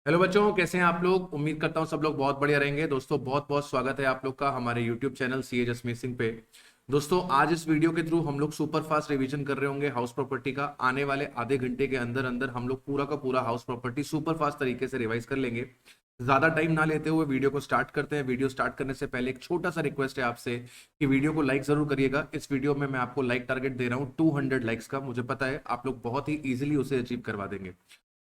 Hello बच्चों, कैसे हैं आप लोग। उम्मीद करता हूं सब लोग बहुत बढ़िया रहेंगे। दोस्तों बहुत बहुत स्वागत है आप लोग का हमारे YouTube channel CA Jasmeet Singh पे। दोस्तों आज इस वीडियो के थ्रू हम लोग सुपर फास्ट रिवीजन कर रहे होंगे हाउस प्रॉपर्टी का। आने वाले आधे घंटे के अंदर अंदर हम लोग पूरा का पूरा हाउस प्रॉपर्टी सुपर फास्ट तरीके से रिवाइज कर लेंगे। ज्यादा टाइम ना लेते हुए वीडियो को स्टार्ट करते हैं। वीडियो स्टार्ट करने से पहले एक छोटा सा रिक्वेस्ट है आपसे कि वीडियो को लाइक जरूर करिएगा। इस वीडियो में मैं आपको लाइक टारगेट दे रहा हूँ 200 लाइक्स का। मुझे पता है आप लोग बहुत ही इजीली उसे अचीव करवा देंगे।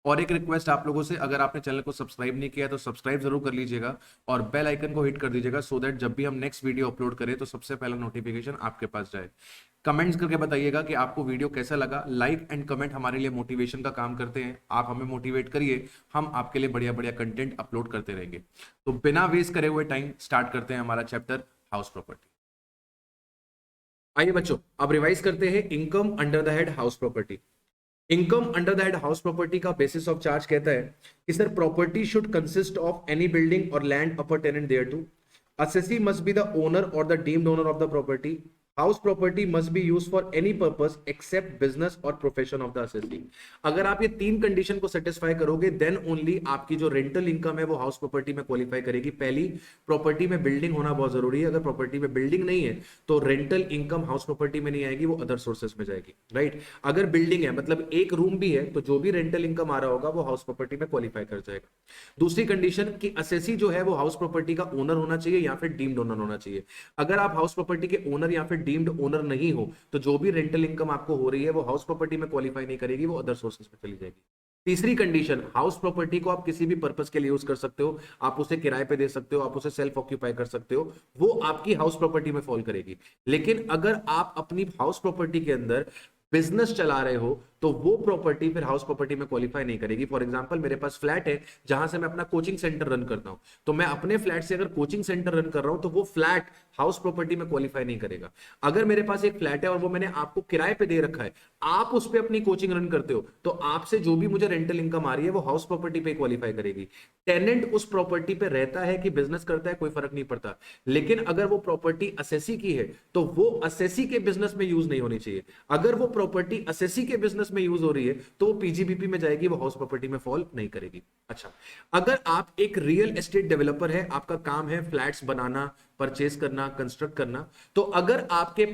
और एक रिक्वेस्ट आप लोगों से, अगर आपने चैनल को सब्सक्राइब नहीं किया है तो सब्सक्राइब जरूर कर लीजिएगा और बेल आइकन को हिट कर दीजिएगा सो दैट जब भी हम नेक्स्ट वीडियो अपलोड करें तो सबसे पहला नोटिफिकेशन आपके पास जाए। कमेंट्स करके बताइएगा कि आपको वीडियो कैसा लगा। लाइक एंड कमेंट हमारे लिए मोटिवेशन का काम करते हैं। आप हमें मोटिवेट करिए, हम आपके लिए बढ़िया बढ़िया कंटेंट अपलोड करते रहेंगे। तो बिना वेस्ट करे हुए टाइम स्टार्ट करते हैं हमारा चैप्टर हाउस प्रॉपर्टी। आइए बच्चों, अब रिवाइज करते हैं income under the head house property. Income under the head house property का बेसिस ऑफ चार्ज कहता है कि sir property should consist of any building और land appurtenant thereto. assessee must be the owner or the deemed owner of the property. House property must be used for any purpose except business or profession of the assessee. अगर आप ये तीन condition को satisfy करोगे then only आपकी जो rental income है वो हाउस प्रॉपर्टी में क्वालिफाई करेगी। पहली, प्रॉपर्टी में बिल्डिंग होना बहुत जरूरी है। अगर प्रॉपर्टी में बिल्डिंग नहीं है तो रेंटल इनकम हाउस प्रॉपर्टी में नहीं आएगी, वो अदर सोर्सेस में जाएगी। राइट, अगर बिल्डिंग है मतलब एक रूम भी है तो जो भी रेंटल इनकम आ रहा होगा वो हाउस प्रॉपर्टी में क्वालिफाई कर जाएगा। दूसरी कंडीशन कि असेसी जो है वो हाउस प्रॉपर्टी का ओनर होना चाहिए या फिर डीम्ड ओनर होना चाहिए। अगर आप हाउस प्रॉपर्टी के ओनर या फिर डीम्ड ओनर नहीं हो तो जो भी रेंटल इनकम आपको हो रही है वो हाउस प्रॉपर्टी में क्वालिफाई नहीं करेगी, वो अदर सोर्सेस में चली जाएगी। तीसरी कंडीशन, हाउस प्रॉपर्टी को आप किसी भी पर्पस के लिए यूज कर सकते हो। आप उसे किराए पे दे सकते हो, आप उसे सेल्फ ऑक्यूपाई कर सकते हो, वो आपकी हाउस प्रॉपर्टी में फॉल करेगी। लेकिन अगर आप अपनी हाउस प्रॉपर्टी के अंदर बिजनेस चला रहे हो तो वो प्रॉपर्टी फिर हाउस प्रॉपर्टी में क्वालिफाई नहीं करेगी। फॉर एग्जांपल, मेरे पास फ्लैट है जहां से मैं अपना कोचिंग सेंटर रन करता हूं, तो मैं अपने फ्लैट से अगर कोचिंग सेंटर रन कर रहा हूं तो वो फ्लैट हाउस प्रॉपर्टी में क्वालिफाई नहीं करेगा। अगर मेरे पास एक फ्लैट है और वो मैंने आपको किराए पे दे रखा है, आप उस पर अपनी कोचिंग रन करते हो, तो आपसे जो भी मुझे रेंटल इनकम आ रही है वो हाउस प्रॉपर्टी पे क्वालिफाई करेगी। टेनेंट उस प्रॉपर्टी पे रहता है कि बिजनेस करता है कोई फर्क नहीं पड़ता। लेकिन अगर वो प्रॉपर्टी असेसी की है तो वो असेसी के बिजनेस में यूज नहीं होनी चाहिए। अगर वो प्रॉपर्टी असेसी के बिजनेस में यूज हो रही है तो वो पीजीबीपी में जाएगी, वो हाउस प्रॉपर्टी में फॉल नहीं करेगी। अच्छा, अगर आप एक रियल एस्टेट डेवलपर है, आपका काम है फ्लैट्स बनाना, परचेज करना, कंस्ट्रक्ट करना, तो अगर आपके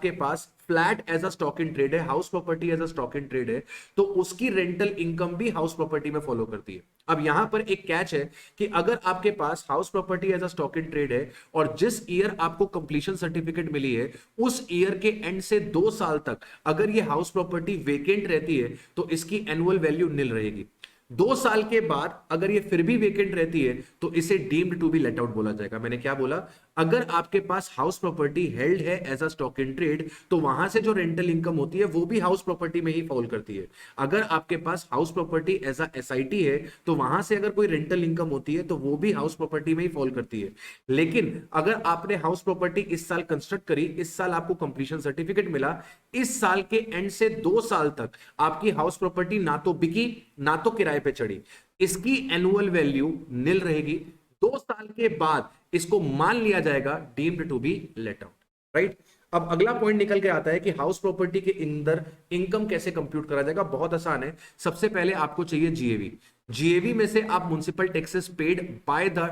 पास flat as a stock in trade है, house property as a stock in trade है, तो उसकी रेंटल इनकम भी हाउस प्रॉपर्टी में फॉलो करती है। अब यहां पर एक कैच है कि अगर आपके पास house property as a stock in trade है और जिस ईयर आपको कंप्लीशन सर्टिफिकेट मिली है उस ईयर के एंड से 2 साल तक अगर ये हाउस प्रॉपर्टी वेकेंट रहती है तो इसकी एनुअल वैल्यू निल रहेगी। 2 साल के बाद अगर ये फिर भी वेकेंट रहती है तो इसे deemed to be let out बोला जाएगा। मैंने क्या बोला, अगर आपके पास हाउस प्रॉपर्टी हेल्ड है as a stock in trade तो वहां से जो रेंटल इनकम होती है वो भी हाउस प्रॉपर्टी में ही फॉल करती है। अगर आपके पास house property as a SIT है तो वहां से अगर कोई रेंटल इनकम होती है तो वो भी हाउस प्रॉपर्टी में ही फॉल करती है। लेकिन अगर आपने हाउस प्रॉपर्टी इस साल कंस्ट्रक्ट करी, इस साल आपको कंप्लीशन सर्टिफिकेट मिला, इस साल के एंड से 2 साल तक आपकी हाउस प्रॉपर्टी ना तो बिकी ना तो किराए पे चढ़ी, इसकी एनुअल वैल्यू निल रहेगी। 2 साल के बाद इसको मान लिया जाएगा deemed to be let out. Right, अब अगला पॉइंट निकल के आता है कि हाउस प्रॉपर्टी के अंदर इनकम कैसे कंप्यूट करा जाएगा। बहुत आसान है। सबसे पहले आपको चाहिए जीएवी। जीएवी में से आप municipal taxes paid by the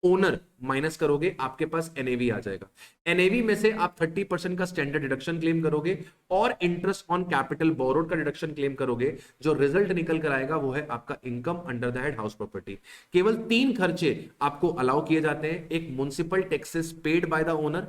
owner minus करोगे, आपके पास एनएवी आ जाएगा। एनएवी में से आप 30% का स्टैंडर्ड डिडक्शन क्लेम करोगे और इंटरेस्ट ऑन कैपिटल बोरोड का डिडक्शन क्लेम करोगे। जो रिजल्ट निकल कर आएगा वो है आपका income under the head house property. केवल 3 खर्चे आपको अलाउ किए जाते हैं, एक municipal taxes paid by the owner,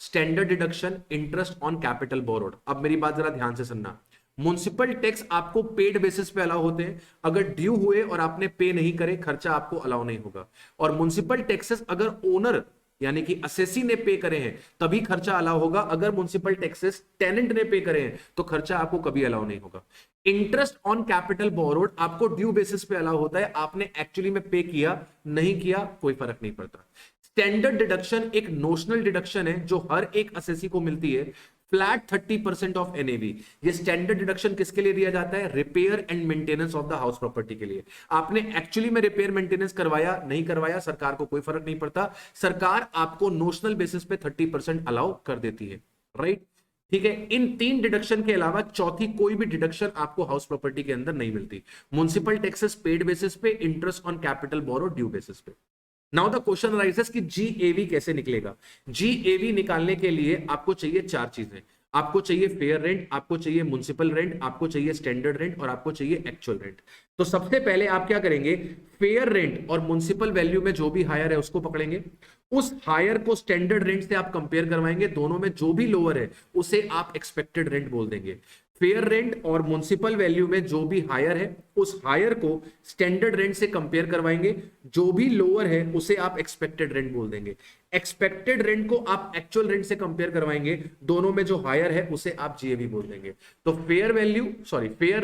standard deduction, interest on capital borrowed. अब मेरी बात जरा ध्यान से सुनना, म्युनिसिपल टैक्स आपको पेड बेसिस पे अलाउ होते हैं, अगर ड्यू हुए और आपने पे नहीं करे खर्चा आपको अलाउ नहीं होगा। और म्युनिसिपल टैक्सेस अगर ओनर यानी कि असेसी ने पे करे हैं तभी खर्चा अलाउ होगा, अगर म्युनिसिपल टैक्सेस टेनेंट ने पे करे हैं तो खर्चा आपको कभी अलाउ नहीं होगा। इंटरेस्ट ऑन कैपिटल बोरोड आपको ड्यू बेसिस पे अलाउ होता है, आपने एक्चुअली में पे किया नहीं किया कोई फर्क नहीं पड़ता। स्टैंडर्ड डिडक्शन एक नोशनल डिडक्शन है जो हर एक असेसी को मिलती है, फ्लैट 30% ऑफ एनएवी। ये स्टैंडर्ड डिडक्शन किसके लिए दिया जाता है, repair and maintenance of the house property के लिए। आपने एक्चुअली में रिपेयर मेंटेनेंस करवाया नहीं करवाया सरकार को कोई फर्क नहीं पड़ता, सरकार आपको नोशनल बेसिस पे 30% अलाउ कर देती है। राइट, ठीक है, इन 3 डिडक्शन के अलावा चौथी कोई भी डिडक्शन आपको हाउस प्रॉपर्टी के अंदर नहीं मिलती। म्युनिसिपल टैक्सेस पेड बेसिस पे, interest on capital borrow due basis पे। नाउ द क्वेश्चन राइजेस कि जीएवी कैसे निकलेगा। जीएवी निकालने के लिए आपको चाहिए 4 चीजें। आपको चाहिए फेयर रेंट, आपको चाहिए म्युनिसिपल रेंट, आपको चाहिए स्टैंडर्ड रेंट और आपको चाहिए एक्चुअल रेंट। तो सबसे पहले आप क्या करेंगे, फेयर रेंट और म्युनिसिपल वैल्यू में जो भी हायर है उसको पकड़ेंगे, उस हायर को स्टैंडर्ड रेंट से आप कंपेयर करवाएंगे, दोनों में जो भी लोअर है उसे आप एक्सपेक्टेड रेंट बोल देंगे। फेयर रेंट और म्युनिसिपल वैल्यू में जो भी हायर है उस हायर को स्टैंडर्ड रेंट से कंपेयर करवाएंगे, जो भी लोअर है उसे आप एक्सपेक्टेड रेंट बोल देंगे। एक्सपेक्टेड रेंट को आप एक्चुअल रेंट से कंपेयर करवाएंगे, दोनों में जो हायर है उसे आप जीएवी बोल देंगे। तो फेयर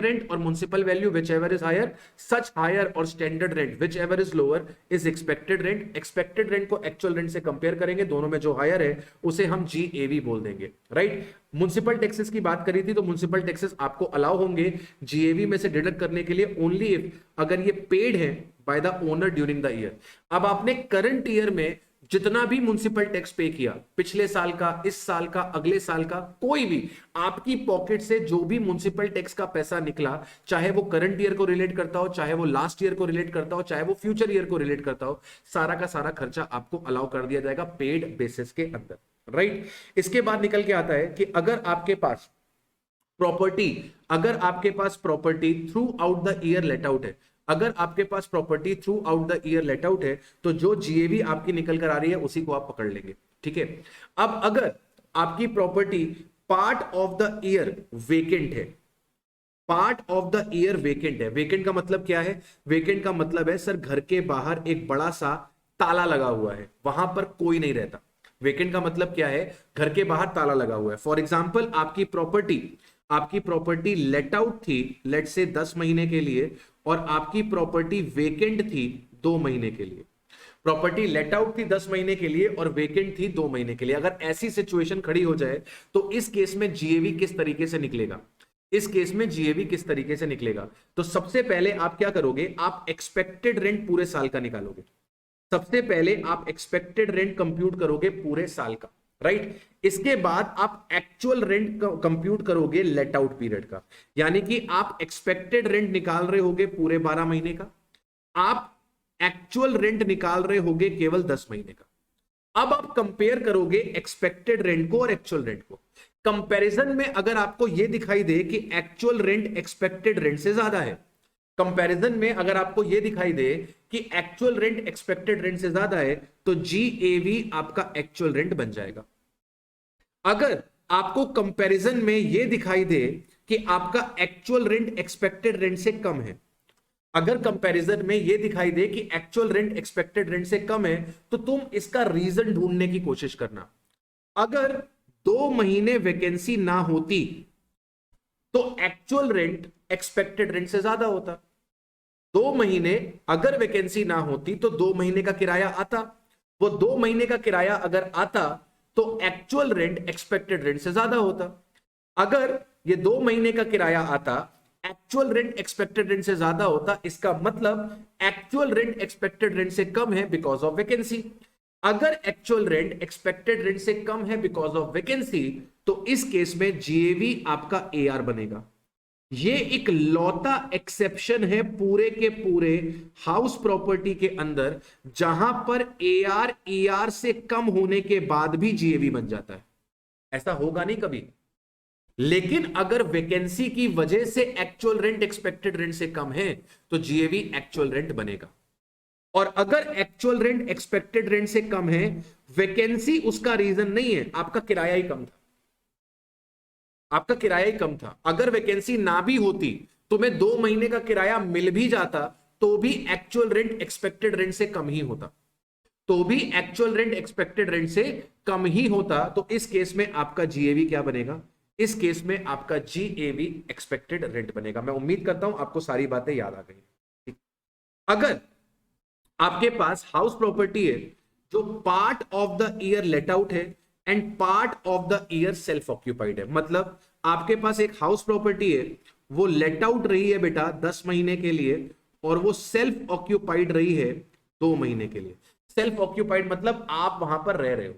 रेंट और municipal value whichever is higher, such higher और standard rent whichever is lower is expected rent. Expected rent को एक्चुअल रेंट से कंपेयर करेंगे, दोनों में जो हायर है उसे हम जीएवी बोल देंगे, राइट। म्युनिसिपल टैक्सेस की बात करी थी, तो म्युनिसिपल टैक्सेस आपको अलाउ होंगे जीएवी में से डिडक्ट करने के लिए ओनली इफ अगर ये पेड है by the owner during the year. अब आपने करंट ईयर में जितना भी म्युनिसिपल टैक्स पे किया, पिछले साल का, इस साल का, अगले साल का, कोई भी आपकी पॉकेट से जो भी म्युनिसिपल टैक्स का पैसा निकला, चाहे वो करंट ईयर को रिलेट करता हो, चाहे वो लास्ट ईयर को रिलेट करता हो, चाहे वो फ्यूचर ईयर को रिलेट करता हो, सारा का सारा खर्चा आपको अलाउ कर दिया जाएगा पेड बेसिस के अंदर, राइट। इसके बाद निकल के आता है कि अगर आपके पास property throughout the year let out है, अगर आपके पास property throughout the year let out है, तो जो जीएवी आपकी निकल कर आ रही है उसी को आप पकड़ लेंगे, ठीक है। अब अगर आपकी property part of the year vacant है, part of the year vacant है, वेकेंट का मतलब क्या है, वेकेंट का मतलब है सर घर के बाहर एक बड़ा सा ताला लगा हुआ है, वहां पर कोई नहीं रहता। वेकेंट का मतलब क्या है, घर के बाहर ताला लगा हुआ है। फॉर एग्जाम्पल आपकी प्रॉपर्टी लेट आउट थी लेट से 10 महीने के लिए, और आपकी प्रॉपर्टी वेकेंट थी 2 महीने के लिए। प्रॉपर्टी लेट आउट थी 10 महीने के लिए और वेकेंट थी 2 महीने के लिए। अगर ऐसी सिचुएशन खड़ी हो जाए तो इस केस में जीएवी किस तरीके से निकलेगा, इस केस में जीएवी किस तरीके से निकलेगा। तो सबसे पहले आप क्या करोगे, आप एक्सपेक्टेड रेंट पूरे साल का निकालोगे। सबसे पहले आप एक्सपेक्टेड रेंट कंप्यूट करोगे पूरे साल का, राइट। इसके बाद आप एक्चुअल रेंट कंप्यूट करोगे लेट आउट पीरियड का, यानी कि आप एक्सपेक्टेड रेंट निकाल रहे होगे पूरे 12 महीने का, आप एक्चुअल रेंट निकाल रहे होगे केवल 10 महीने का। अब आप कंपेयर करोगे एक्सपेक्टेड रेंट को और एक्चुअल रेंट को। कंपैरिजन में अगर आपको यह दिखाई दे कि एक्चुअल रेंट एक्सपेक्टेड रेंट से ज्यादा है, कंपैरिजन में अगर आपको यह दिखाई दे कि एक्चुअल रेंट एक्सपेक्टेड रेंट से ज्यादा है, तो जीएवी आपका एक्चुअल रेंट बन जाएगा। अगर आपको कंपैरिजन में यह दिखाई दे कि आपका एक्चुअल रेंट एक्सपेक्टेड रेंट से कम है, अगर कंपैरिजन में यह दिखाई दे कि एक्चुअल रेंट एक्सपेक्टेड रेंट से कम है, तो तुम इसका रीजन ढूंढने की कोशिश करना। अगर 2 महीने वैकेंसी ना होती तो एक्चुअल रेंट एक्सपेक्टेड रेंट से ज्यादा होता। 2 महीने अगर वैकेंसी ना होती तो 2 महीने का किराया आता, वो 2 महीने का किराया अगर आता तो एक्चुअल रेंट एक्सपेक्टेड रेंट से ज्यादा होता। अगर ये 2 महीने का किराया आता, एक्चुअल रेंट एक्सपेक्टेड रेंट से ज्यादा होता, इसका मतलब एक्चुअल रेंट एक्सपेक्टेड रेंट से कम है बिकॉज ऑफ वैकेंसी। अगर एक्चुअल रेंट एक्सपेक्टेड रेंट से कम है बिकॉज ऑफ वैकेंसी, तो इस केस में जीएवी आपका एआर बनेगा। ये एक लौता एक्सेप्शन है पूरे के पूरे हाउस प्रॉपर्टी के अंदर, जहां पर एआर ईआर से कम होने के बाद भी जीएवी बन जाता है। ऐसा होगा नहीं कभी। लेकिन अगर वैकेंसी की वजह से एक्चुअल रेंट एक्सपेक्टेड रेंट से कम है तो जीएवी एक्चुअल रेंट बनेगा। और अगर एक्चुअल रेंट एक्सपेक्टेड रेंट से कम है, वैकेंसी उसका रीजन नहीं है, आपका किराया ही कम था, आपका किराया ही कम था। अगर वैकेंसी ना भी होती, तुम्हें 2 महीने का किराया मिल भी जाता, तो भी एक्चुअल रेंट एक्सपेक्टेड रेंट से कम ही होता, तो भी एक्चुअल रेंट एक्सपेक्टेड रेंट से कम ही होता। तो इस केस में आपका जीएवी क्या बनेगा, इस केस में आपका जीएवी एक्सपेक्टेड रेंट बनेगा। मैं उम्मीद करता हूं आपको सारी बातें याद आ गई। अगर आपके पास हाउस प्रॉपर्टी है जो part of the year let out है and part of the year self occupied है, मतलब आपके पास एक हाउस प्रॉपर्टी है, वो लेट आउट रही है बेटा 10 महीने के लिए, और वो सेल्फ ऑक्यूपाइड रही है 2 महीने के लिए। सेल्फ ऑक्यूपाइड मतलब आप वहां पर रह रहे हो,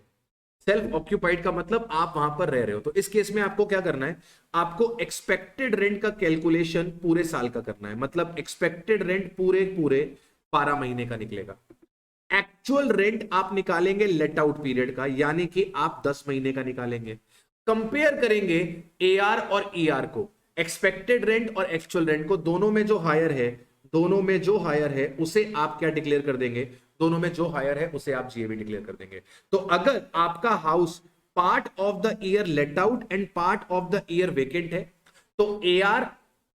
सेल्फ ऑक्यूपाइड का मतलब आप वहां पर रह रहे हो। तो इस केस में आपको क्या करना है, आपको एक्सपेक्टेड रेंट का कैलकुलेशन पूरे साल का करना है। मतलब एक्सपेक्टेड रेंट पूरे पूरे 12 महीने का निकलेगा। एक्चुअल रेंट आप निकालेंगे लेट आउट पीरियड का, यानी कि आप 10 महीने का निकालेंगे। कंपेयर करेंगे एआर और ईआर को, एक्सपेक्टेड रेंट और एक्चुअल रेंट को, दोनों में जो हायर है, दोनों में जो हायर है उसे आप क्या डिक्लेयर कर देंगे, दोनों में जो हायर है उसे आप जीएवी डिक्लेयर कर देंगे। तो अगर आपका house part of the year let out and part of the year vacant है, तो एआर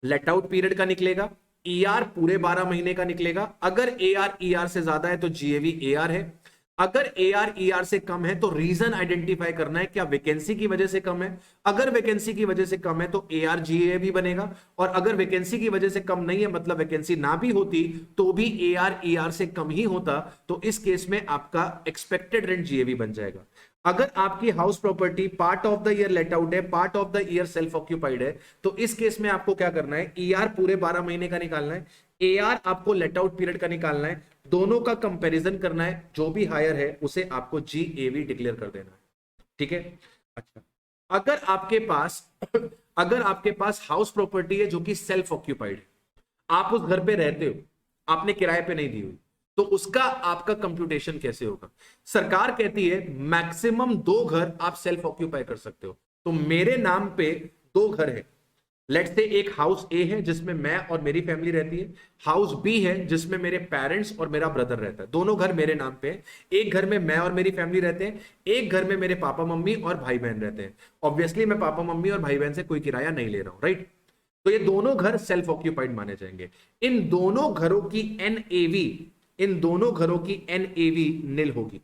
लेट आउट पीरियड का निकलेगा, ईआर पूरे 12 महीने का निकलेगा। अगर एआर ईआर से ज्यादा है तो जीएवी एआर है। अगर एआर ईआर से कम है तो रीजन आइडेंटिफाई करना है, क्या वैकेंसी की वजह से कम है। अगर वैकेंसी की वजह से कम है तो एआर जीए भी बनेगा, और अगर वैकेंसी की वजह से कम नहीं है, मतलब वैकेंसी ना भी होती तो भी एआर ईआर से कम ही होता, तो इस केस में आपका एक्सपेक्टेड रेंट जीएवी बन जाएगा। अगर आपकी house property part of the year let out है, part of the year self occupied है, तो इस केस में आपको क्या करना है, ईआर पूरे 12 महीने का निकालना है, एआर आपको लेट आउट पीरियड का निकालना है, दोनों का कंपैरिजन करना है, जो भी हायर है उसे आपको जीएवी डिक्लेयर कर देना है। ठीक है। अच्छा, अगर आपके पास अगर आपके पास हाउस प्रॉपर्टी है जो कि सेल्फ ऑक्यूपाइड है, आप उस घर पे रहते हो, आपने किराए पे नहीं दी हुई, तो उसका आपका कंप्यूटेशन कैसे होगा। सरकार कहती है मैक्सिमम 2 घर आप सेल्फ ऑक्यूपाई कर सकते हो। तो मेरे नाम पे 2 घर है, लेट्स से एक हाउस ए है जिसमें मैं और मेरी फैमिली रहती है, हाउस बी है जिसमें मेरे पेरेंट्स और मेरा ब्रदर रहता है, दोनों घर मेरे नाम पे है। एक घर में मैं और मेरी फैमिली रहते हैं, एक घर में मेरे पापा मम्मी और भाई बहन रहते हैं। ऑब्वियसली मैं पापा मम्मी और भाई बहन से कोई किराया नहीं ले रहा हूं, राइट। तो ये दोनों घर सेल्फ ऑक्यूपाइड माने जाएंगे। इन दोनों घरों की एनएवी, इन दोनों घरों की एनएवी निल होगी,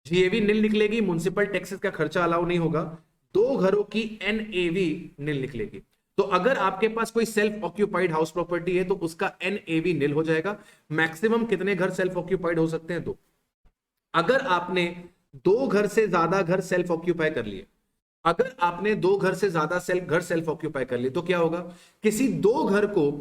जीएवी निल निकलेगी, म्युनिसिपल टैक्सेस का खर्चा अलाउ नहीं होगा, 2 घरों की एनएवी निल निकलेगी। तो अगर आपके पास कोई सेल्फ ऑक्यूपाइड हाउस प्रॉपर्टी है तो उसका एनएवी निल हो जाएगा। मैक्सिमम कितने घर सेल्फ ऑक्यूपाइड हो सकते हैं, 2। अगर आपने 2 घर से ज्यादा घर सेल्फ ऑक्यूपाई कर लिए, अगर आपने 2 घर से ज्यादा घर सेल्फ ऑक्यूपाई कर लिए, तो क्या होगा, किसी 2 घर को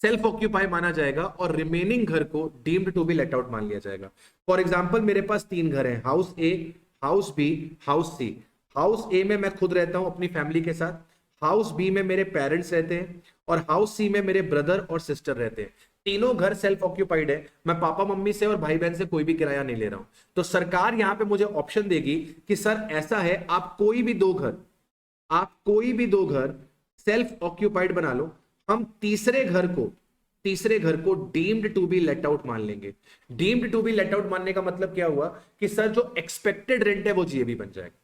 सेल्फ ऑक्यूपाई माना जाएगा और रिमेनिंग घर को deemed to be let out मान लिया जाएगा। फॉर एग्जांपल मेरे पास 3 घर हैं, हाउस ए, हाउस बी, हाउस सी। हाउस ए में मैं खुद रहता हूं अपनी फैमिली के साथ, हाउस बी में मेरे पेरेंट्स रहते हैं, और हाउस सी में मेरे ब्रदर और सिस्टर रहते हैं। तीनों घर सेल्फ ऑक्यूपाइड है, मैं पापा मम्मी से और भाई बहन से कोई भी किराया नहीं ले रहा हूं। तो सरकार यहां पे मुझे ऑप्शन देगी कि सर ऐसा है, आप कोई भी 2 घर, आप कोई भी 2 घर सेल्फ ऑक्यूपाइड बना लो, हम तीसरे घर को deemed to be let out मान लेंगे। Deemed to be let out मानने का मतलब क्या हुआ कि सर जो एक्सपेक्टेड रेंट है वो जीएबी बन जाएगा।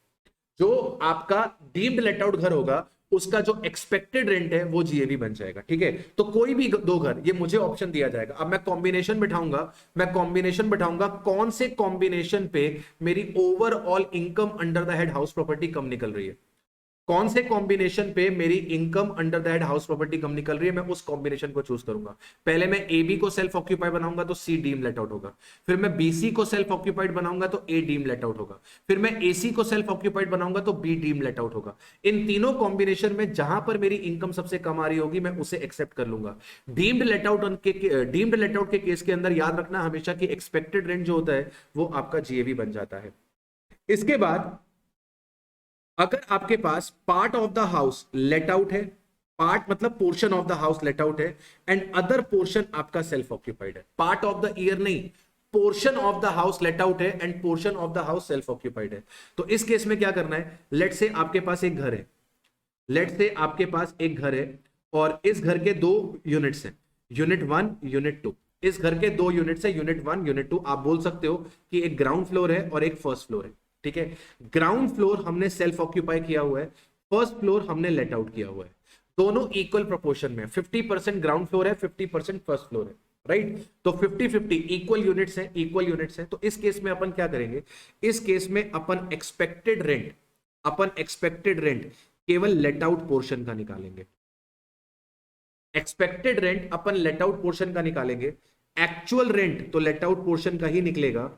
जो आपका डीम्ड लेट आउट घर होगा उसका जो एक्सपेक्टेड रेंट है वो जीएबी बन जाएगा। ठीक है, तो कोई भी 2 घर, ये मुझे ऑप्शन दिया जाएगा। अब मैं कॉम्बिनेशन बिठाऊंगा, कौन से कॉम्बिनेशन पे मेरी overall income under the head house property कम निकल रही है, कौन से कॉम्बिनेशन पे मेरी income under the head house property कम निकल रही है, मैं उस कॉम्बिनेशन को चूज करूंगा। पहले मैं ए बी को सेल्फ ऑक्यूपाइड बनाऊंगा तो सी डीम लेट आउट होगा, फिर मैं बी सी को सेल्फ ऑक्यूपाइड बनाऊंगा तो ए डीम लेट आउट होगा, फिर मैं ए सी को सेल्फ ऑक्यूपाइड बनाऊंगा तो बी डीम लेट आउट होगा। इन तीनों कॉम्बिनेशन में जहां पर मेरी इनकम सबसे कम आ रही होगी मैं उसे एक्सेप्ट कर लूंगा। डीम्ड लेट आउट के केस के अंदर याद रखना हमेशा कि एक्सपेक्टेड रेंट जो होता है वो आपका जीएवी बन जाता है। इसके बाद अगर आपके पास part of the house let out है, पार्ट मतलब portion of the house let out है, एंड अदर पोर्शन आपका सेल्फ ऑक्यूपाइड है, पार्ट ऑफ द ईयर नहीं, portion of the house let out है and portion of the house self occupied है। तो इस केस में क्या करना है, लेट से आपके पास एक घर है, लेट से आपके पास एक घर है और इस घर के 2 यूनिट्स हैं, यूनिट 1 यूनिट 2। इस घर के 2 यूनिट्स है, यूनिट 1 यूनिट 2। आप बोल सकते हो कि एक ग्राउंड फ्लोर है और एक फर्स्ट फ्लोर है। ठीक है, ग्राउंड फ्लोर हमने सेल्फ ऑक्यूपाई किया हुआ है, फर्स्ट फ्लोर हमने लेट आउट किया हुआ है, दोनों इक्वल प्रोपोर्शन में, 50% ग्राउंड फ्लोर है, 50% फर्स्ट फ्लोर है, राइट। तो 50-50 इक्वल यूनिट्स हैं, इक्वल यूनिट्स हैं। तो इस केस में अपन क्या करेंगे, इस केस में अपन एक्सपेक्टेड रेंट केवल लेट आउट पोर्शन का निकालेंगे, एक्सपेक्टेड रेंट अपन लेट आउट पोर्शन का निकालेंगे, एक्चुअल रेंट तो लेट आउट पोर्शन का ही निकलेगा।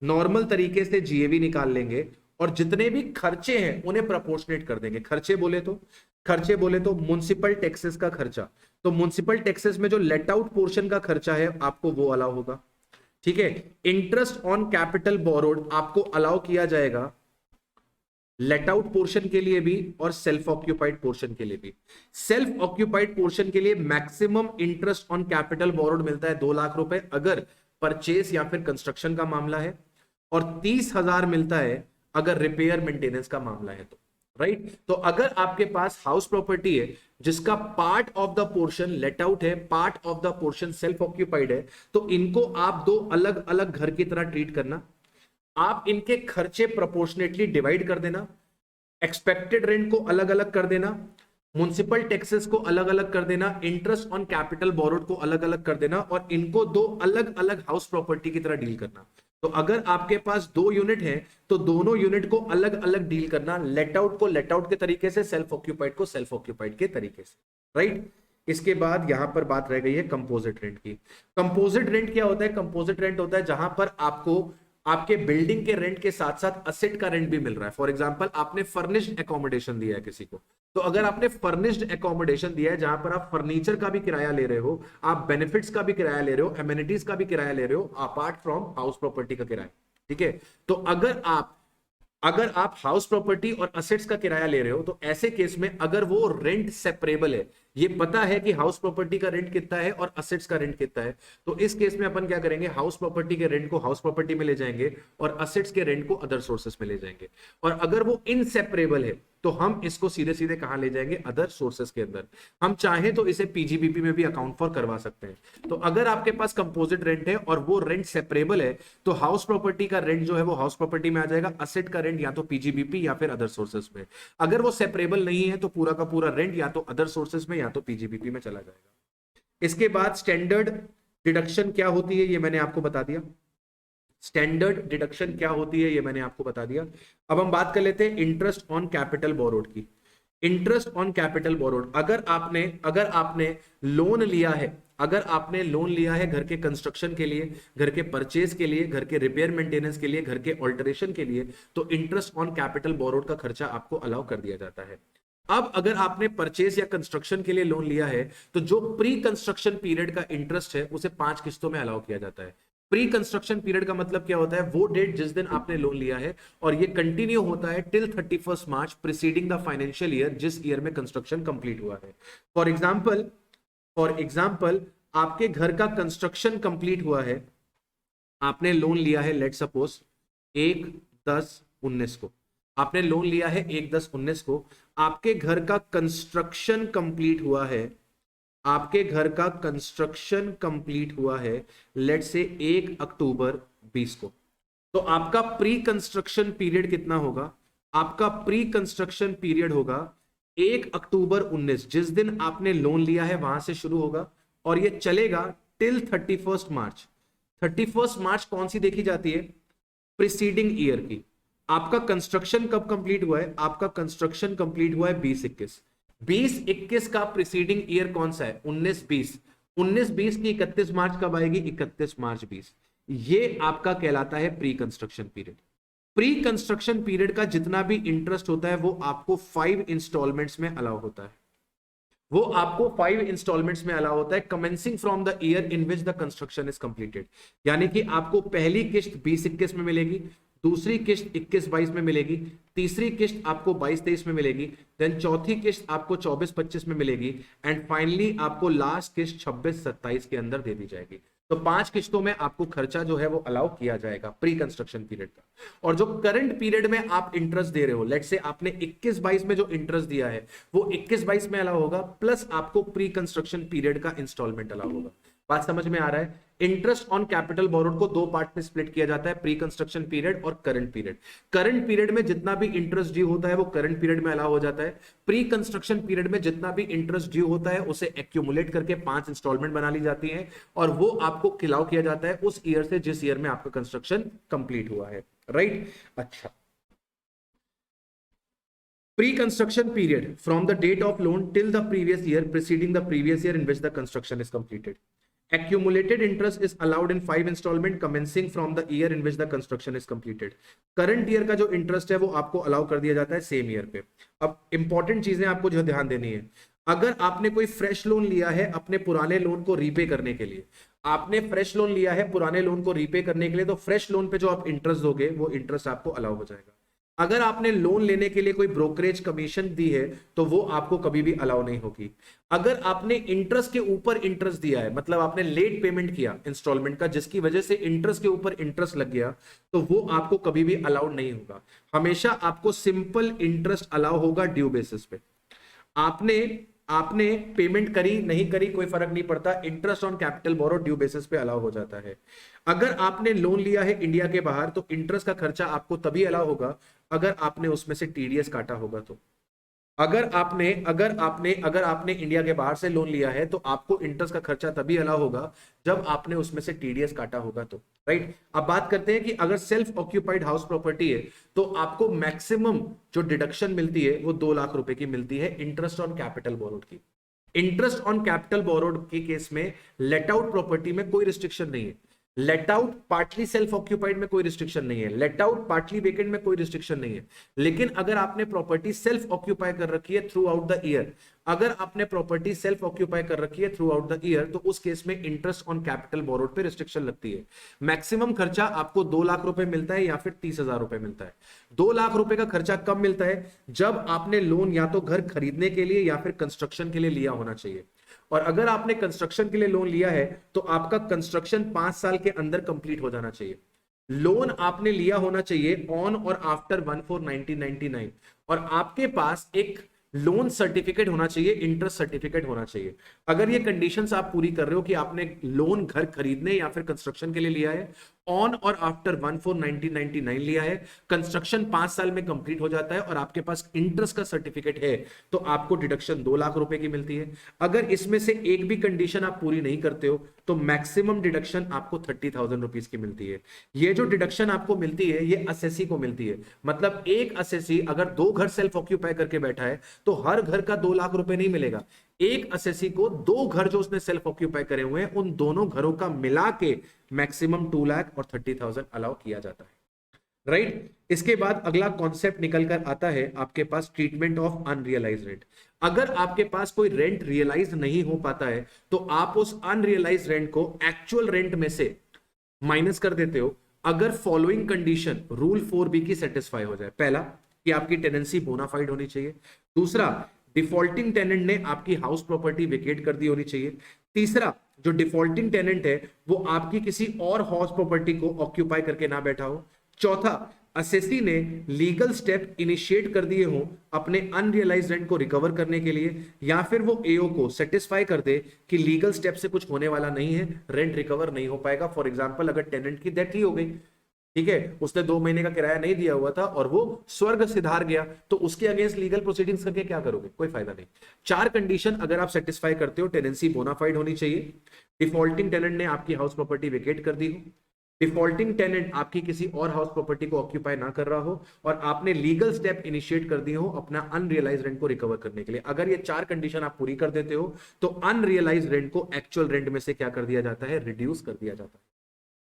नॉर्मल तरीके से जीएवी निकाल लेंगे और जितने भी खर्चे हैं उन्हें प्रोपोर्शनेट कर देंगे। खर्चे बोले तो म्युनिसिपल टैक्सेस का खर्चा, तो म्युनिसिपल टैक्सेस में जो लेट आउट पोर्शन का खर्चा है आपको वो अलाउ होगा। ठीक है, इंटरेस्ट ऑन कैपिटल बोरोड आपको अलाउ किया जाएगा, लेट आउट पोर्शन के लिए भी और सेल्फ ऑक्यूपाइड पोर्शन के लिए भी। सेल्फ ऑक्यूपाइड पोर्शन के लिए maximum interest on capital borrowed मिलता है 2 लाख रुपए अगर परचेस या फिर कंस्ट्रक्शन का मामला है, और 30,000 मिलता है अगर रिपेयर मेंटेनेंस का मामला है तो। राइट, तो अगर आपके पास हाउस प्रॉपर्टी है जिसका part of the portion let out है, part of the portion self occupied है, तो इनको आप दो अलग अलग घर की तरह ट्रीट करना। आप इनके खर्चे प्रोपोर्शनेटली डिवाइड कर देना, एक्सपेक्टेड रेंट को अलग अलग कर देना, म्युनिसिपल टैक्सेस को अलग अलग कर देना, इंटरेस्ट ऑन कैपिटल बोरोड को अलग अलग कर देना, और इनको दो अलग अलग हाउस प्रॉपर्टी की तरह डील करना। तो अगर आपके पास 2 यूनिट है तो दोनों यूनिट को अलग अलग डील करना, लेट आउट को लेट आउट के तरीके से, सेल्फ ऑक्यूपाइड को सेल्फ ऑक्यूपाइड के तरीके से। राइट, इसके बाद यहां पर बात रह गई है कंपोजिट रेंट की। कंपोजिट रेंट क्या होता है? कंपोजिट रेंट होता है जहां पर आपको आपके बिल्डिंग के रेंट के साथ साथ असेट का रेंट भी मिल रहा है। फॉर एग्जांपल, आपने फर्निश्ड एकोमोडेशन दिया है किसी को, तो अगर आपने फर्निश्ड एकोमोडेशन दिया है जहां पर आप फर्नीचर का भी किराया ले रहे हो, आप बेनिफिट्स का भी किराया ले रहे हो, एमिनिटीज का भी किराया ले रहे हो, अपार्ट फ्रॉम हाउस प्रॉपर्टी का किराया। ठीक है, तो अगर आप हाउस प्रॉपर्टी और असेट्स का किराया ले रहे हो, तो ऐसे केस में अगर वो रेंट सेपरेबल है, ये पता है कि हाउस प्रॉपर्टी का रेंट कितना है और असेट्स का रेंट कितना है, तो इस केस में अपन क्या करेंगे? हाउस प्रॉपर्टी के रेंट को हाउस प्रॉपर्टी में ले जाएंगे और असेट्स के रेंट को अदर सोर्सेस में ले जाएंगे। और अगर वो इनसेपरेबल है तो हम इसको सीधे सीधे कहां ले जाएंगे? अदर सोर्सेस के अंदर। हम चाहें तो इसे पीजीबीपी में भी अकाउंट फॉर करवा सकते हैं। तो अगर आपके पास कंपोजिट रेंट है और वो रेंट सेपरेबल है, तो हाउस प्रॉपर्टी का रेंट जो है वो हाउस प्रॉपर्टी में आ जाएगा, असेट का रेंट या तो पीजीबीपी या फिर अदर सोर्सेस में। अगर वो सेपरेबल नहीं है तो पूरा का पूरा रेंट या तो अदर सोर्सेस में या तो पीजीबीपी में चला जाएगा। इसके बाद स्टैंडर्ड डिडक्शन क्या होती है ये मैंने आपको बता दिया। स्टैंडर्ड डिडक्शन क्या होती है ये मैंने आपको बता दिया। अब हम बात कर लेते हैं इंटरेस्ट ऑन कैपिटल बोरोड की। इंटरेस्ट ऑन कैपिटल बोरोड, अगर आपने लोन लिया है, अगर आपने लोन लिया है घर के कंस्ट्रक्शन के लिए, घर के परचेज के लिए, घर के रिपेयर मेंटेनेंस के लिए, घर के ऑल्टरेशन के लिए, तो इंटरेस्ट ऑन कैपिटल बोरोड का खर्चा आपको अलाउ कर दिया जाता है। अब अगर आपने परचेज या कंस्ट्रक्शन के लिए लोन लिया है, तो जो प्री कंस्ट्रक्शन पीरियड का इंटरेस्ट है उसे 5 किस्तों में अलाउ किया जाता है। प्री कंस्ट्रक्शन पीरियड का मतलब क्या होता है? वो डेट जिस दिन आपने लोन लिया है और ये कंटिन्यू होता है till 31 March preceding the financial year जिस ईयर में कंस्ट्रक्शन कंप्लीट हुआ है। फॉर एग्जांपल आपके घर का कंस्ट्रक्शन कंप्लीट हुआ है, आपने लोन लिया है लेट सपोज 1/10/19 को, आपने लोन लिया है 1/10/19 को, आपके घर का कंस्ट्रक्शन कंप्लीट हुआ है, आपके घर का कंस्ट्रक्शन कंप्लीट हुआ है लेट से 1 अक्टूबर 20 को, तो आपका प्री कंस्ट्रक्शन पीरियड कितना होगा? आपका प्री कंस्ट्रक्शन पीरियड होगा 1 अक्टूबर 19, जिस दिन आपने लोन लिया है वहां से शुरू होगा और ये चलेगा टिल 31 मार्च। 31 मार्च कौन सी देखी जाती है? प्रीसीडिंग ईयर की। आपका कंस्ट्रक्शन कब कंप्लीट हुआ है? आपका कंस्ट्रक्शन कंप्लीट हुआ है 2021। 2021 का प्रीसीडिंग ईयर कौन सा है? 19-20। 19-20 की 31 मार्च कब आएगी? 31 मार्च 20। ये आपका कहलाता है pre construction period. Pre construction period का जितना भी इंटरेस्ट होता है वो आपको 5 इंस्टॉलमेंट्स में अलाउ होता है। वो आपको 5 इंस्टॉलमेंट्स में अलाउ होता है commencing from the year in which the construction is completed. यानी कि आपको पहली किस्त 2021 में मिलेगी, दूसरी किस्त 21-22 में मिलेगी, तीसरी किस्त आपको 22-23 में मिलेगी, देन चौथी किस्त आपको 24-25 में मिलेगी, एंड फाइनली आपको लास्ट किस्त 26-27 के अंदर दे दी जाएगी। तो 5 किस्तों में आपको खर्चा जो है वो अलाउ किया जाएगा प्री कंस्ट्रक्शन पीरियड का। और जो करंट पीरियड में आप इंटरेस्ट दे रहे हो, लेट से आपने 21-22 में जो इंटरेस्ट दिया है वो 21-22 में अलाउ होगा, प्लस आपको प्री कंस्ट्रक्शन पीरियड का इंस्टॉलमेंट अलाउ होगा। बात समझ में आ रहा है? इंटरेस्ट ऑन कैपिटल बोरोड को 2 पार्ट में स्प्लिट किया जाता है, प्री कंस्ट्रक्शन पीरियड और करंट पीरियड। करंट पीरियड में जितना भी इंटरेस्ट ड्यू होता है वो करंट पीरियड में अलाउ हो जाता है। प्री कंस्ट्रक्शन पीरियड में जितना भी इंटरेस्ट ड्यू होता है उसे एक्यूमुलेट करके 5 इंस्टॉलमेंट बना ली जाती है और वो आपको अलाउ किया जाता है उस ईयर से जिस ईयर में आपका कंस्ट्रक्शन कंप्लीट हुआ है। राइट, अच्छा। Pre-construction period from the date of loan till the previous year preceding the previous year in which the construction is completed. Accumulated interest is allowed in 5 installment commencing from the year in which the construction is completed. Current year का जो interest है वो आपको allow कर दिया जाता है same year पे। अब इंपॉर्टेंट चीजें आपको जो ध्यान देनी है, अगर आपने कोई फ्रेश लोन लिया है अपने पुराने लोन को रीपे करने के लिए, आपने फ्रेश लोन लिया है पुराने लोन को रीपे करने के लिए, तो फ्रेश लोन पे जो आप इंटरेस्ट दोगे वो इंटरेस्ट आपको अलाउ हो जाएगा। अगर आपने लोन लेने के लिए कोई ब्रोकरेज कमीशन दी है तो वो आपको कभी भी अलाउ नहीं होगी। अगर आपने इंटरेस्ट के ऊपर इंटरेस्ट दिया है, मतलब आपने लेट पेमेंट किया इंस्टॉलमेंट का, जिसकी वजह से इंटरेस्ट के ऊपर इंटरेस्ट लग गया, तो वो आपको कभी भी अलाउड नहीं होगा। हमेशा आपको सिंपल इंटरेस्ट अलाउ होगा ड्यू बेसिस पे। आपने आपने पेमेंट करी नहीं करी कोई फर्क नहीं पड़ता, interest on capital borrow due basis पे अलाउ हो जाता है। अगर आपने लोन लिया है इंडिया के बाहर तो इंटरेस्ट का खर्चा आपको तभी अलाउ होगा अगर आपने उसमें से टीडीएस काटा होगा। तो अगर आपने इंडिया के बाहर से लोन लिया है तो आपको इंटरेस्ट का खर्चा तभी अलाउ होगा जब आपने उसमें से टीडीएस काटा होगा। तो राइट, अब बात करते हैं कि अगर सेल्फ ऑक्यूपाइड हाउस प्रॉपर्टी है तो आपको मैक्सिमम जो डिडक्शन मिलती है वो 2 लाख रुपए की मिलती है इंटरेस्ट ऑन कैपिटल बोरोड की। इंटरेस्ट ऑन कैपिटल बोरोड के केस में लेट आउट प्रॉपर्टी में कोई रिस्ट्रिक्शन नहीं है। Let out partly self occupied में कोई रिस्ट्रिक्शन नहीं है, लेट आउट पार्टली वेकेंट में कोई रिस्ट्रिक्शन नहीं है। लेकिन अगर आपने प्रॉपर्टी सेल्फ ऑक्यूपाई कर रखी है थ्रू आउट द ईयर, अगर आपने प्रॉपर्टी सेल्फ ऑक्यूपाई कर रखी है थ्रू आउट द ईयर, तो उस केस में इंटरेस्ट ऑन कैपिटल बोरोड पे रिस्ट्रिक्शन लगती है। मैक्सिमम खर्चा आपको 2 लाख रुपए मिलता है या फिर 30,000 रुपए मिलता है। 2 लाख रुपए का खर्चा कब मिलता है? जब आपने लोन या तो घर खरीदने के लिए या फिर कंस्ट्रक्शन के लिए लिया होना चाहिए। और अगर आपने कंस्ट्रक्शन के लिए लोन लिया है तो आपका कंस्ट्रक्शन 5 साल के अंदर कंप्लीट हो जाना चाहिए। लोन आपने लिया होना चाहिए ऑन और आफ्टर 1/4/1999 और आपके पास एक लोन सर्टिफिकेट होना चाहिए, इंटरेस्ट सर्टिफिकेट होना चाहिए। अगर ये कंडीशंस आप पूरी कर रहे हो कि आपने लोन घर खरीदने या फिर कंस्ट्रक्शन के लिए लिया है, ऑन और आफ्टर 1/4/1999 लिया है, कंस्ट्रक्शन 5 साल में कंप्लीट हो जाता है और आपके पास इंटरेस्ट का सर्टिफिकेट है, तो आपको डिडक्शन 2 लाख रुपए की मिलती है। अगर इसमें से एक भी कंडीशन आप पूरी नहीं करते हो तो मैक्सिमम डिडक्शन आपको 30,000 रुपीज की मिलती है। ये जो डिडक्शन आपको मिलती है ये असेसी को मिलती है। मतलब एक असेसी अगर 2 घर सेल्फ ऑक्यूपाई करके बैठा है तो हर घर का 2 लाख रुपए नहीं मिलेगा। एक असेसी को 2 घर जो उसने सेल्फ ऑक्यूपाई करे हुए हैं उन दोनों घरों का मिला के मैक्सिमम 2 लाख और 30,000 अलाउ किया जाता है। राइट, इसके बाद अगला कॉन्सेप्ट निकल कर आता है आपके पास ट्रीटमेंट ऑफ अनरियलाइज्ड रेंट। अगर आपके पास कोई रेंट रियलाइज नहीं हो पाता है तो आप उस अनरियलाइज्ड रेंट को एक्चुअल रेंट में से माइनस कर देते हो अगर फॉलोइंग कंडीशन रूल 4B की सेटिस्फाई हो जाए। पहला कि आपकी टेनेंसी बोनाफाइड होनी चाहिए। दूसरा, डिफॉल्टिंग टेनेंट ने आपकी हाउस प्रॉपर्टी वेकेट कर दी होनी चाहिए। तीसरा, जो डिफॉल्टिंग टेनेंट है वो आपकी किसी और हाउस प्रॉपर्टी को ऑक्यूपाई करके ना बैठा हो। चौथा, असेसी ने लीगल स्टेप इनिशिएट कर दिए हो अपने अनरियलाइज्ड रेंट को रिकवर करने के लिए, या फिर वो एओ को सेटिस्फाई कर दे कि लीगल स्टेप से कुछ होने वाला नहीं है, रेंट रिकवर नहीं हो पाएगा। फॉर एग्जांपल, अगर टेनेंट की डेथ ही हो गई, ठीक है, उसने 2 महीने का किराया नहीं दिया हुआ था और वो स्वर्ग सिधार गया, तो उसके अगेंस्ट लीगल प्रोसीडिंग्स करके क्या करोगे? कोई फायदा नहीं। 4 कंडीशन अगर आप सेटिस्फाई करते हो, टेनेंसी बोनाफाइड होनी चाहिए, डिफॉल्टिंग टेनेंट ने आपकी हाउस प्रॉपर्टी वेकेट कर दी हो, डिफॉल्टिंग टेनेंट आपकी किसी और हाउस प्रॉपर्टी को ऑक्यूपाई ना कर रहा हो, और आपने लीगल स्टेप इनिशिएट कर दिए हो अपना अनरियलाइज्ड रेंट को रिकवर करने के लिए। अगर ये 4 कंडीशन आप पूरी कर देते हो तो अनरियलाइज्ड रेंट को एक्चुअल रेंट में से क्या कर दिया जाता है? रिड्यूस कर दिया जाता है।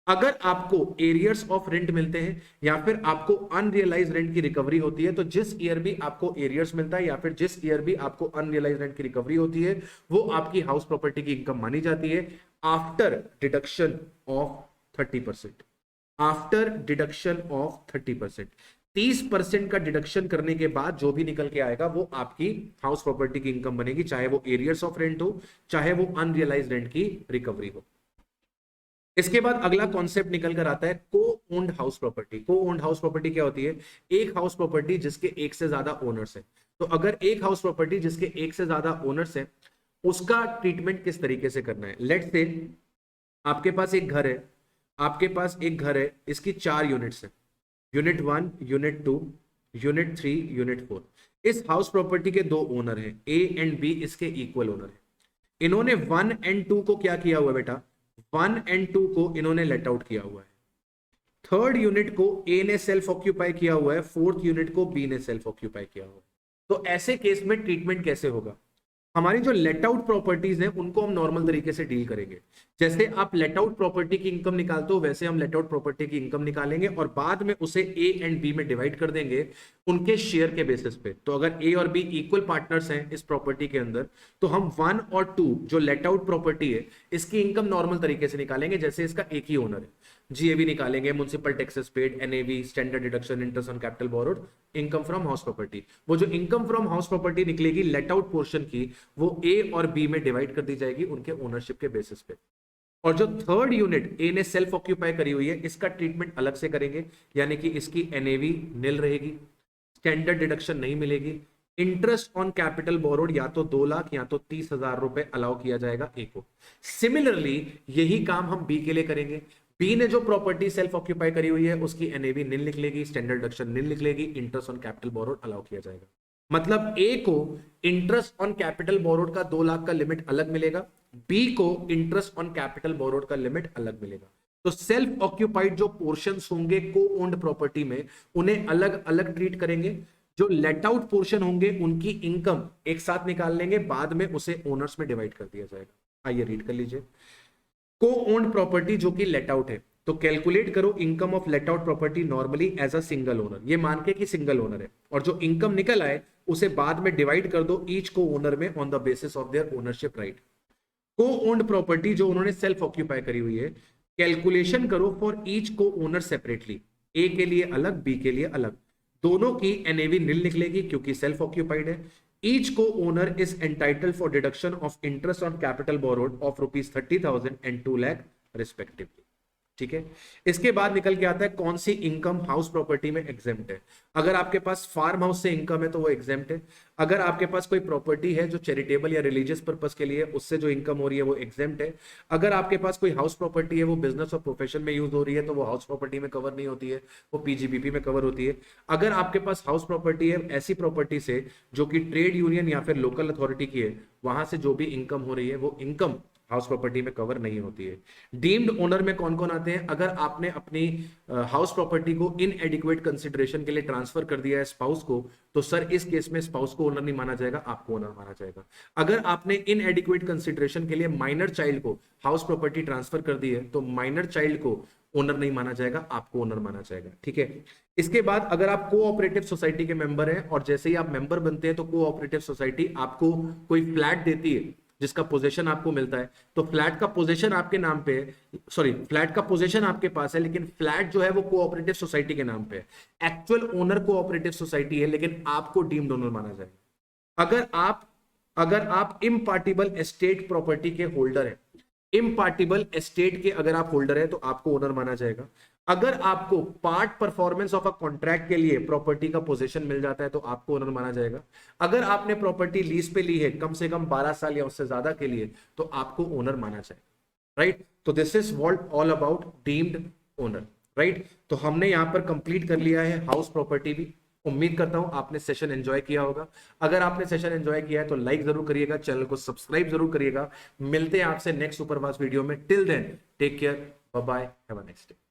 अगर आपको एरियर्स ऑफ रेंट मिलते हैं या फिर आपको अनरियलाइज रेंट की रिकवरी होती है, तो जिस ईयर भी आपको एरियर्स मिलता है या फिर जिस ईयर भी आपको अनरियलाइज रेंट की रिकवरी होती है, वो आपकी हाउस प्रॉपर्टी की इनकम मानी जाती है after deduction of 30%। After deduction of 30%, 30% का डिडक्शन करने के बाद जो भी निकल के आएगा वो आपकी हाउस प्रॉपर्टी की इनकम बनेगी, चाहे वो एरियर्स ऑफ रेंट हो, चाहे वो अनरियलाइज रेंट की रिकवरी हो। इसके बाद अगला कॉन्सेप्ट निकल कर आता है को ओन्ड हाउस प्रॉपर्टी। को ओन्ड हाउस प्रॉपर्टी क्या होती है? एक हाउस प्रॉपर्टी जिसके एक से ज्यादा ओनर्स है। तो अगर एक हाउस प्रॉपर्टी जिसके एक से ज्यादा ओनर्स है, उसका ट्रीटमेंट किस तरीके से करना है? लेट्स से आपके पास एक घर है, आपके पास एक घर है, इसकी 4 यूनिट्स है, यूनिट 1, यूनिट 2, यूनिट 3, यूनिट 4। इस हाउस प्रॉपर्टी के 2 ओनर हैं, ए एंड बी इसके इक्वल ओनर है। इन्होंने 1 एंड 2 को क्या किया हुआ है बेटा? 1 एंड 2 को इन्होंने लेट आउट किया हुआ है। 3rd यूनिट को ए ने सेल्फ ऑक्यूपाई किया हुआ है, 4th यूनिट को बी ने सेल्फ ऑक्यूपाई किया हुआ है। तो ऐसे केस में ट्रीटमेंट कैसे होगा? हमारी जो लेट आउट प्रॉपर्टीज हैं उनको हम नॉर्मल तरीके से डील करेंगे। जैसे आप लेट आउट प्रॉपर्टी की इनकम निकालते हो वैसे हम लेट आउट प्रॉपर्टी की इनकम निकालेंगे और बाद में उसे ए एंड बी में डिवाइड कर देंगे उनके शेयर के बेसिस पे। तो अगर ए और बी इक्वल पार्टनर्स हैं इस प्रॉपर्टी के अंदर, तो हम 1 और 2 जो लेट आउट प्रॉपर्टी है इसकी इनकम नॉर्मल तरीके से निकालेंगे, जैसे इसका एक ही ओनर है। जीएवी निकालेंगे, municipal taxes paid, NAV, standard deduction, interest on capital borrowed, income from house property. वो जो इनकम फ्रॉम हाउस प्रॉपर्टी निकलेगी लेट आउट पोर्शन की, वो ए और बी में डिवाइड कर दी जाएगी उनके ओनरशिप के बेसिस पे। और जो थर्ड यूनिट ए ने सेल्फ ऑक्यूपाई करी हुई है, इसका ट्रीटमेंट अलग से करेंगे, यानी कि इसकी एनएवी निल रहेगी, स्टैंडर्ड डिडक्शन नहीं मिलेगी, इंटरेस्ट ऑन कैपिटल बोरोड या तो 2 लाख या तो 30,000 रुपए अलाउ किया जाएगा ए को। सिमिलरली यही काम हम बी के लिए करेंगे। बी ने जो प्रॉपर्टी सेल्फ ऑक्यूपाई करी हुई है उसकी एनएवी निल लिख लेगी, स्टैंडर्ड डिडक्शन निल लिख लेगी, interest on capital borrowed allow किया जाएगा। मतलब ए को इंटरेस्ट ऑन कैपिटल बोरोड का 2 लाख का लिमिट अलग मिलेगा, बी को इंटरेस्ट ऑन कैपिटल बोरोड का लिमिट अलग मिलेगा। तो सेल्फ ऑक्यूपाइड जो पोर्शंस होंगे को ओन्ड प्रॉपर्टी में, उन्हें अलग अलग ट्रीट करेंगे। जो लेट आउट पोर्शन होंगे उनकी इनकम एक साथ निकाल लेंगे, बाद में उसे ओनर्स में डिवाइड कर दिया जाएगा। आइए रीड कर लीजिए। को ओन्ड प्रॉपर्टी जो कि लेट आउट है, तो कैलकुलेट करो income of let out property normally as a single owner, ये मान के कि सिंगल ओनर है, और जो इनकम निकल आए उसे बाद में डिवाइड कर दो ईच को ओनर में on the basis of their ownership right. को ओन्ड प्रॉपर्टी जो उन्होंने सेल्फ ऑक्यूपाई करी हुई है, कैलकुलेशन करो फॉर ईच को ओनर सेपरेटली, ए के लिए अलग, बी के लिए अलग, दोनों की एनएवी निल निकलेगी क्योंकि सेल्फ ऑक्यूपाइड है। ईच को owner is entitled for deduction of interest on capital borrowed of ₹30,000 and 2 lakh respectively. ठीक है, इसके बाद निकल के आता है कौन सी इनकम हाउस प्रॉपर्टी में एग्जेम्प्ट है। अगर आपके पास फार्म हाउस से इनकम है तो वो एग्जेम्प्ट है। अगर आपके पास कोई प्रॉपर्टी है जो चैरिटेबल या रिलीजियस पर्पस के लिए, उससे जो इनकम हो रही है वो एग्जेम्प्ट है। अगर आपके पास कोई हाउस प्रॉपर्टी है वो बिजनेस और प्रोफेशन में यूज हो रही है तो वो हाउस प्रॉपर्टी में कवर नहीं होती है, वो पीजीबीपी में कवर होती है। अगर आपके पास हाउस प्रॉपर्टी है ऐसी प्रॉपर्टी से जो कि ट्रेड यूनियन या फिर लोकल अथॉरिटी की है, वहां से जो भी इनकम हो रही है वो इनकम हाउस प्रॉपर्टी में कवर नहीं होती है। डीम्ड ओनर में कौन कौन आते हैं? अगर आपने अपनी हाउस प्रॉपर्टी को इनएडिक्वेट कंसिडरेशन के लिए ट्रांसफर कर दिया है स्पाउस को, तो सर इस केस में स्पाउस को ओनर नहीं माना जाएगा, आपको ओनर माना जाएगा। अगर आपने इनएडिक्वेट कंसिडरेशन के लिए माइनर चाइल्ड को हाउस प्रॉपर्टी ट्रांसफर कर दी है तो माइनर चाइल्ड को ओनर नहीं माना जाएगा, आपको ओनर माना जाएगा। ठीक है, इसके बाद अगर आप कोऑपरेटिव सोसाइटी के मेंबर हैं और जैसे ही आप मेंबर बनते हैं तो कोऑपरेटिव सोसाइटी आपको कोई फ्लैट देती है जिसका पोजीशन आपको मिलता है, तो फ्लैट का पोजीशन आपके नाम पे है, सॉरी फ्लैट का पोजीशन आपके पास है लेकिन फ्लैट जो है वो कोऑपरेटिव सोसाइटी के नाम पे है। एक्चुअल ओनर कोऑपरेटिव सोसाइटी है लेकिन आपको डीम्ड ओनर माना जाएगा। अगर आप इम्पार्टिबल एस्टेट प्रॉपर्टी के होल्डर हैं, इम्पार्टिबल एस्टेट के अगर आप होल्डर हैं तो आपको ओनर माना जाएगा। अगर आपको part performance of a contract के लिए प्रॉपर्टी का पोजीशन मिल जाता है तो आपको ओनर माना जाएगा। अगर आपने प्रॉपर्टी लीज पे ली है कम से कम 12 साल या उससे ज्यादा के लिए तो आपको ओनर माना जाएगा। राइट, तो this is what all about deemed owner. Right, तो हमने यहां पर कंप्लीट कर लिया है हाउस प्रॉपर्टी भी। उम्मीद करता हूं आपने सेशन एंजॉय किया होगा। अगर आपने सेशन एंजॉय किया है तो लाइक जरूर करिएगा, चैनल को सब्सक्राइब जरूर करिएगा। मिलते हैं आपसे नेक्स्ट सुपरफास्ट वीडियो में। Till then take care, bye bye, have a nice day.